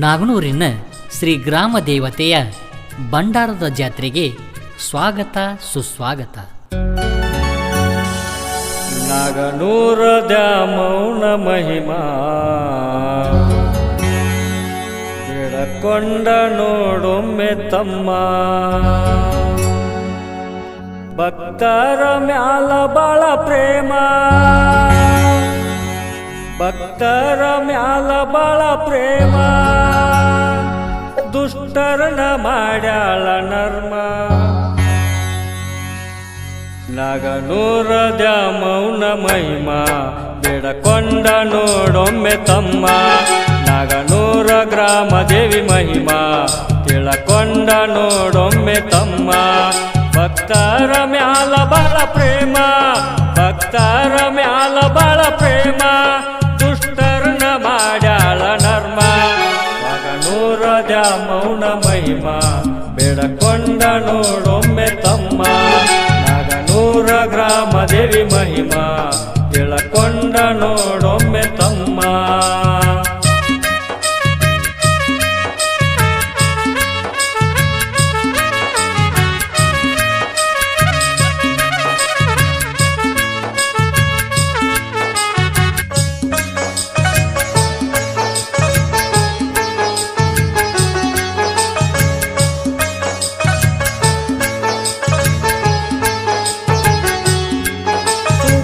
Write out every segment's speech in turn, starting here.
ನಾಗನೂರಿನ ಶ್ರೀ ಗ್ರಾಮ ದೇವತೆಯ ಭಂಡಾರದ ಜಾತ್ರೆಗೆ ಸ್ವಾಗತ ಸುಸ್ವಾಗತ. ನಾಗನೂರದ ಮೌನ ಮಹಿಮಾ ಹಿಡಕೊಂಡ ನೋಡೊಮ್ಮೆ ತಮ್ಮ, ಭಕ್ತರ ಮ್ಯಾಲ ಬಾಳ ಪ್ರೇಮ, ಭಕ್ತರ ಮ್ಯಾಲ ಬಾಳ ಪ್ರೇಮ, ದುಷ್ಟರನ ಮಾಡ್ಯಾಳ ನರ್ಮ. ನಾಗನೂರದ ಮೌನ ಮಹಿಮಾ ಬೇಡಕೊಂಡ ನೋಡೊಮ್ಮೆ ತಮ್ಮ, ನಾಗನೂರ ಗ್ರಾಮ ದೇವಿ ಮಹಿಮಾ ತಿಳಕೊಂಡ ನೋಡೊಮ್ಮೆ ತಮ್ಮ. ಭಕ್ತರ ಮ್ಯಾಲ ಬಾಳ ಪ್ರೇಮ, ಭಕ್ತರ ಮ್ಯಾಲ ಬಾಳ ಪ್ರೇಮ, ದುಷ್ಟರನ ಮಾಡ್ಯಾಳ ನರ್ಮ. ನಾಗನೂರದ ಮೌನ ಮಹಿಮಾ ಬೇಡಕೊಂಡ ನೋಡೊಮ್ಮೆ ತಮ್ಮ, ನಾಗನೂರ ಗ್ರಾಮ ದೇವಿ ಮಹಿಮಾ ತಿಳಕೊಂಡ ನೋಡೊಮ್ಮೆ ತಮ್ಮ.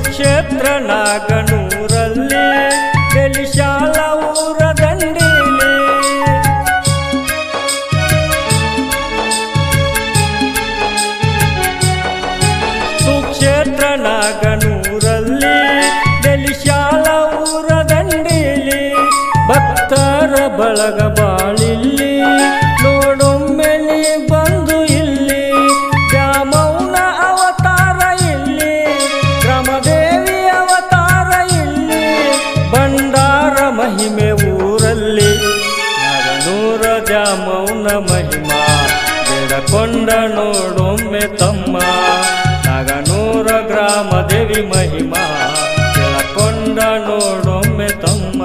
ಕ್ಷೇತ್ರ ನಾಗನೂರಲ್ಲಿ ಗೆಲಿಶಾಲ ಊರ ದಂಡೀಲಿ, ಸುಕ್ಷೇತ್ರ ನಾಗನೂರಲ್ಲಿ ಗೆಲಿಶಾಲ ಊರ ದಂಡೀಲಿ, ಭಕ್ತರ ಬಳಗ ಬಾಳಿಲ್ಲಿ ನೋಡೊಮ್ಮೆ ನೀ ಬಂದು ಇಲ್ಲಿ. ದ್ಯಾಮೌನ ಅವತಾರ ಇಲ್ಲಿ, ಗ್ರಾಮದೇವಿ ಅವತಾರ ಇಲ್ಲಿ, ಭಂಡಾರ ಮಹಿಮೆ ಊರಲ್ಲಿ. ನಾಗನೂರ ದ್ಯಾಮೌನ ಮಹಿಮಾ ಬೇಡಕೊಂಡ ನೋಡೊಮ್ಮೆ ತಮ್ಮ, ನಾಗನೂರ ಗ್ರಾಮ ದೇವಿ ಮಹಿಮಾ ತಿಳಕೊಂಡ ನೋಡೊಮ್ಮೆ ತಮ್ಮ.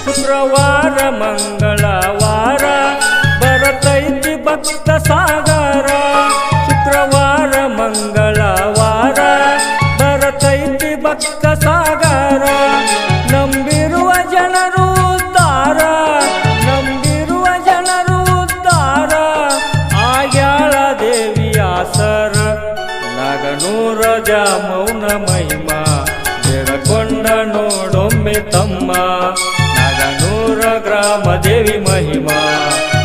ಶುಕ್ರವಾರ ಮಂಗಳವಾರ ಬರತೈತಿ ಭಕ್ತ ಸಾಗರ, ಶುಕ್ರವಾರ ಮಂಗಳವಾರ ಬರತೈತಿ ಭಕ್ತ ಸಾಗರ. ನಂಬಿರುವ ಜನರು ಉದ್ಧಾರ, ನಂಬಿರುವ ಜನರು ಉದ್ಧಾರ, ಆಗ್ಯಾಳ ದೇವಿಯ ಸರ. ನಾಗನೂರ ದ್ಯಾಮೌನ ಮಹಿಮಾ ಬೇಡಕೊಂಡ ನೋಡೊಮ್ಮೆ ತಮ್ಮ, ನಾಗನೂರ ಗ್ರಾಮ ದೇವಿ ಮಹಿಮಾ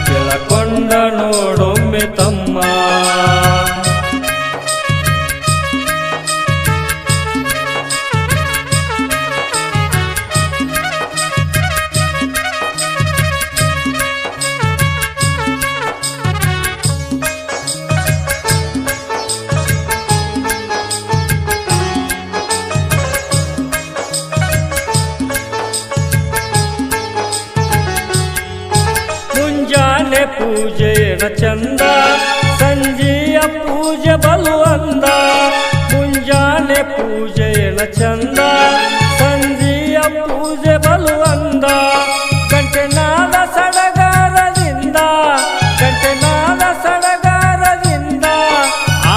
ತಿಳಕೊಂಡ ನೋಡೊಮ್ಮೆ ತಮ್ಮ. ಮುಂಜಾನೆ ಪೂಜೆನ ಚಂದ, ಸಂಜೆಯ ಪೂಜೆ ಬಲು ಅಂದ. ಮುಂಜಾನೆ ಪೂಜೆನ ಚಂದ, ಸಂಜೆಯ ಪೂಜೆ ಬಲು ಅಂದ. ಗಂಟೆನಾದ ಸಡಗರದಿಂದ, ಗಂಟೆನಾದ ಸಡಗರದಿಂದ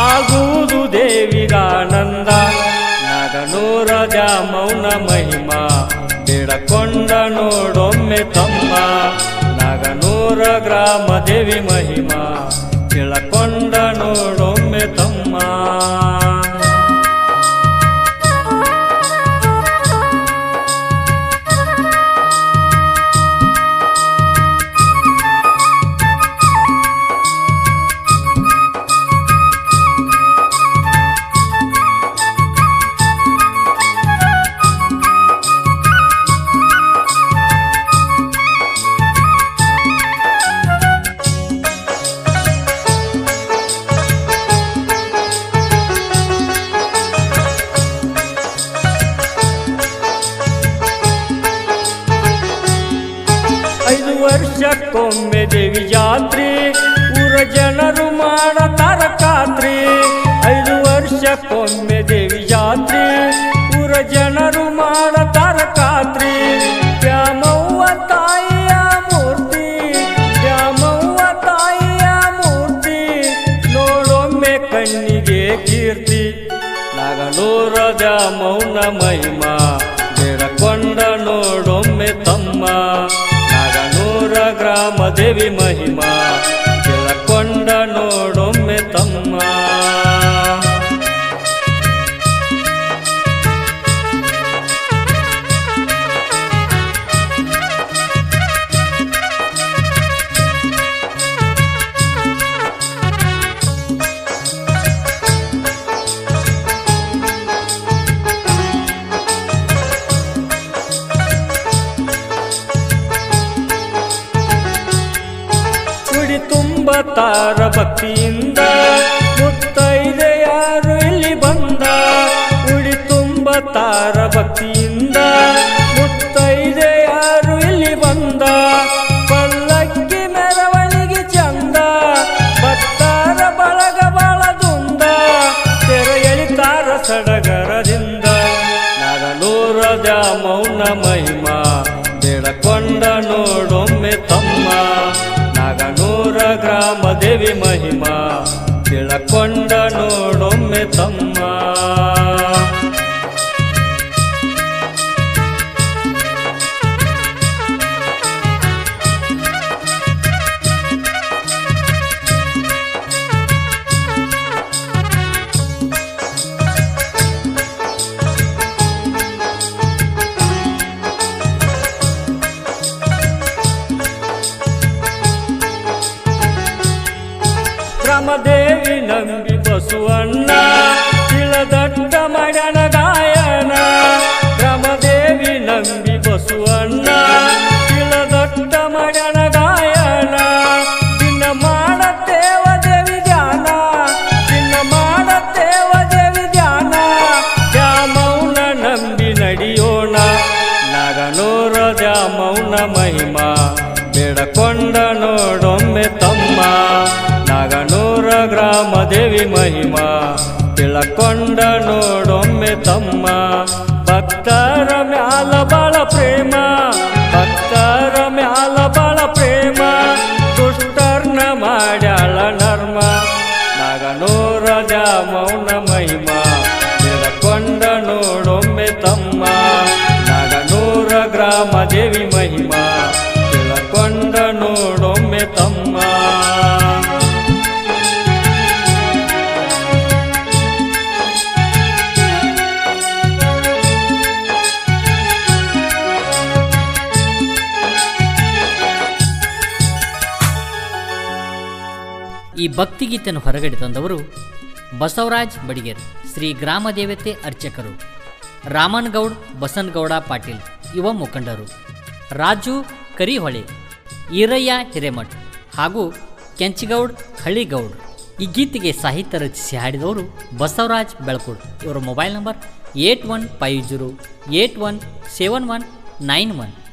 ಆಗುವುದು ದೇವಿಗಾನಂದ. ನಾಗನೂರ ದ್ಯಾಮೌನ ಮಹಿಮಾ ಬೇಡಕೊಂಡ ನೋಡೊಮ್ಮೆ ತಮ್ಮ, ನಾಗನೂರ ಗ್ರಾಮ ದೇವಿ ಮಹಿಮಾ ತಿಳಕೊಂಡ ನೋಡೊಮ್ಮೆ ತಮ್ಮ. ವರ್ಷಕ್ಕೊಮ್ಮೆ ದೇವಿ ಜಾತ್ರೆ ಊರ ಜನರು ಮಾಡತಾರ ಖಾತ್ರಿ 5 ವರ್ಷಕ್ಕೊಮ್ಮೆ ದೇವಿ ಜಾತ್ರೆ ಊರ ಜನರು ಮಾಡತಾರ ಖಾತ್ರಿ ದ್ಯಾಮವ್ವ ತಾಯಿಯ ಮೂರ್ತಿ ದ್ಯಾಮವ್ವ ತಾಯಿಯ ಮೂರ್ತಿ ನೋಡೊಮ್ಮೆ ಕಣ್ಣಿಗೆ ಕೀರ್ತಿ ನಾಗನೂರ ದ್ಯಾಮವ್ವನ ಮಹಿಮಾ ಬೇಡಕೊಂಡ ನೋಡೊಮ್ಮೆ ತಮ್ಮ ನಾಗನೂರ ಗ್ರಾಮ ದೇವಿ ಮಹಿಮಾ ಬೇಡಕೊಂಡ ನೋಡೊಮ್ಮೆ ತಮ್ಮ ತುಂಬತಾರ ಭಕ್ತಿಯಿಂದ ಮುತ್ತೈದೆ ಯಾರು ಇಲ್ಲಿ ಬಂದ ಉಡಿ ತುಂಬತಾರ ಭಕ್ತಿಯಿಂದ ಮುತ್ತೈದೆ ಯಾರು ಇಲ್ಲಿ ಬಂದ ಪಲ್ಲಕ್ಕಿ ಮೆರವಣಿಗೆ ಚಂದ ಭಕ್ತಾರ ಬಳಗ ಬಳದುಂದ ತೆರೆ ಎಳಿತಾರ ಸಡಗರದಿಂದ ನಾಗನೂರ ದ್ಯಾಮವ್ವನ ಮಹಿಮಾ ಬೇಡಕೊಂಡ ನೋಡೊಮ್ಮೆ ತಮ್ಮ ನಾಗನೂರ ಗ್ರಾಮ ದೇವಿ ಮಹಿಮಾ ತಿಳಕೊಂಡ ನೋಡೊಮ್ಮೆ ತಮ್ಮ ಗ್ರಾಮದೇವಿ ನಂಬಿ ಬಸವಣ್ಣ ತಿಳದಟ್ಟ ಮಾಡ್ಯಾನ ಗಾಯನ ಗ್ರಾಮದೇವಿ ನಂಬಿ ಬಸವಣ್ಣ ತಿಳದಟ್ಟ ಮಾಡ್ಯಾನ ಗಾಯನ ದಿನ ಮಾಡತ್ತೇವ ದೇವಿ ಧ್ಯಾನ ದಿನ ಮಾಡತ್ತೇವ ದೇವಿ ಧ್ಯಾನ ದ್ಯಾಮವ್ವನ ನಂಬಿ ನಡೆಯೋಣ ನಾಗನೂರ ದ್ಯಾಮವ್ವನ ಮಹಿಮಾ ಬೇಡಕೊಂಡ ನೋಡೊಮ್ಮೆ ತಮ್ಮ ನಾಗನೂರ ಗ್ರಾಮ ದೇವಿ ಮಹಿಮಾ ತಿಳಕೊಂಡ ನೋಡೊಮ್ಮೆ ತಮ್ಮ ಭಕ್ತರ ಮ್ಯಾಲ ಬಾಳ ಪ್ರೇಮ ಭಕ್ತರ ಮ್ಯಾಲ ಬಾಳ ಪ್ರೇಮ ದುಷ್ಟರ್ನ ಮಾಡ್ಯಾಳ ನರ್ಮ ನಾಗನೂರ ದ್ಯಾಮವ್ವನ ಮಹಿಮಾ ತಿಳಕೊಂಡ ನೋಡೊಮ್ಮೆ ತಮ್ಮ ನಾಗನೂರ ಗ್ರಾಮ ದೇವಿ ಮಹಿಮಾ ತಿಳಕೊಂಡ ನೋಡೊಮ್ಮೆ ತಮ್ಮ ಈ ಭಕ್ತಿಗೀತೆಯನ್ನು ಹೊರಗಡೆ ತಂದವರು ಬಸವರಾಜ್ ಬಡಿಗೇರ್, ಶ್ರೀ ಗ್ರಾಮ ದೇವತೆ ಅರ್ಚಕರು, ರಾಮನ್ಗೌಡ್ ಬಸನಗೌಡ ಪಾಟೀಲ್ ಯುವ ಮುಖಂಡರು, ರಾಜು ಕರಿಹೊಳೆ, ಈರಯ್ಯ ಹಿರೇಮಠ್ ಹಾಗೂ ಕೆಂಚಿಗೌಡ್ ಹಳ್ಳಿಗೌಡ್. ಈ ಗೀತೆಗೆ ಸಾಹಿತ್ಯ ರಚಿಸಿ ಹಾಡಿದವರು ಬಸವರಾಜ್ ಬೆಳಕೂಡ್. ಇವರ ಮೊಬೈಲ್ ನಂಬರ್ 8150817191.